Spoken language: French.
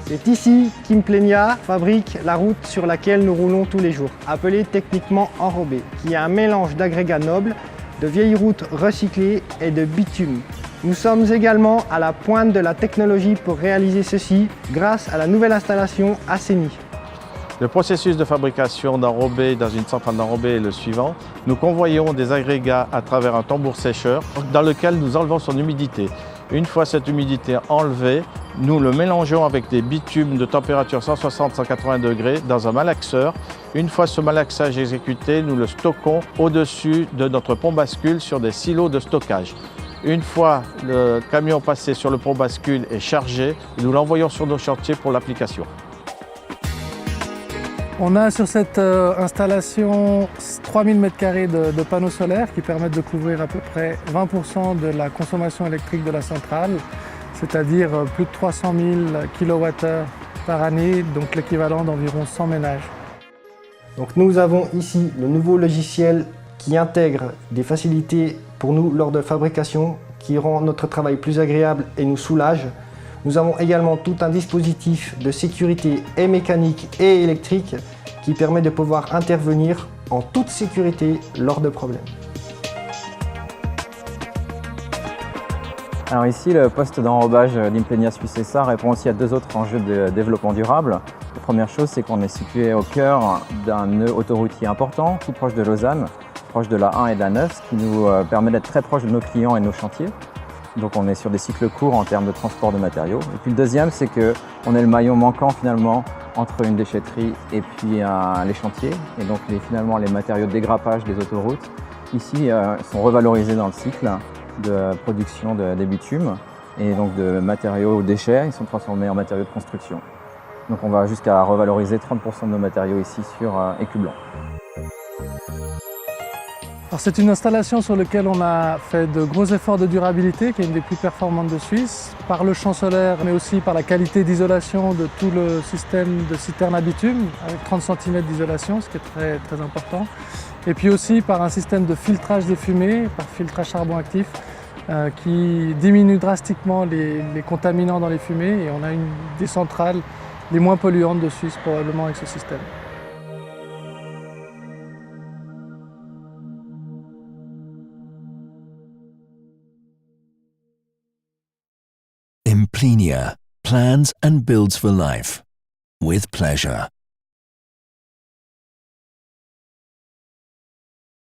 C'est ici qu'Implenia fabrique la route sur laquelle nous roulons tous les jours, appelée techniquement enrobée, qui est un mélange d'agrégats nobles, de vieilles routes recyclées et de bitume. Nous sommes également à la pointe de la technologie pour réaliser ceci grâce à la nouvelle installation ACENI. Le processus de fabrication d'enrobé dans une centrale d'enrobé est le suivant. Nous convoyons des agrégats à travers un tambour sécheur dans lequel nous enlevons son humidité. Une fois cette humidité enlevée, nous le mélangeons avec des bitumes de température 160-180 degrés dans un malaxeur. Une fois ce malaxage exécuté, nous le stockons au-dessus de notre pont bascule sur des silos de stockage. Une fois le camion passé sur le pont bascule et chargé, nous l'envoyons sur nos chantiers pour l'application. On a sur cette installation 3000 m² de panneaux solaires qui permettent de couvrir à peu près 20% de la consommation électrique de la centrale, c'est-à-dire plus de 300 000 kWh par année, donc l'équivalent d'environ 100 ménages. Donc nous avons ici le nouveau logiciel qui intègre des facilités pour nous lors de fabrication, qui rend notre travail plus agréable et nous soulage. Nous avons également tout un dispositif de sécurité et mécanique et électrique qui permet de pouvoir intervenir en toute sécurité lors de problèmes. Alors ici, le poste d'enrobage d'Implenia Suisse-SA répond aussi à deux autres enjeux de développement durable. La première chose, c'est qu'on est situé au cœur d'un nœud autoroutier important, tout proche de Lausanne, proche de la 1 et de la 9, ce qui nous permet d'être très proche de nos clients et de nos chantiers. Donc on est sur des cycles courts en termes de transport de matériaux. Et puis le deuxième, c'est qu'on est le maillon manquant finalement entre une déchetterie et puis les chantiers. Et donc finalement les matériaux de dégrappage des autoroutes, ici, sont revalorisés dans le cycle de production des bitumes. Et donc de matériaux déchets, ils sont transformés en matériaux de construction. Donc on va jusqu'à revaloriser 30% de nos matériaux ici sur écu-blanc. C'est une installation sur laquelle on a fait de gros efforts de durabilité, qui est une des plus performantes de Suisse, par le champ solaire, mais aussi par la qualité d'isolation de tout le système de citerne à bitume, avec 30 cm d'isolation, ce qui est très, très important. Et puis aussi par un système de filtrage des fumées, par filtrage charbon actif, qui diminue drastiquement les contaminants dans les fumées. Et on a une des centrales les moins polluantes de Suisse, probablement, avec ce système. Implenia plans and builds for life with pleasure.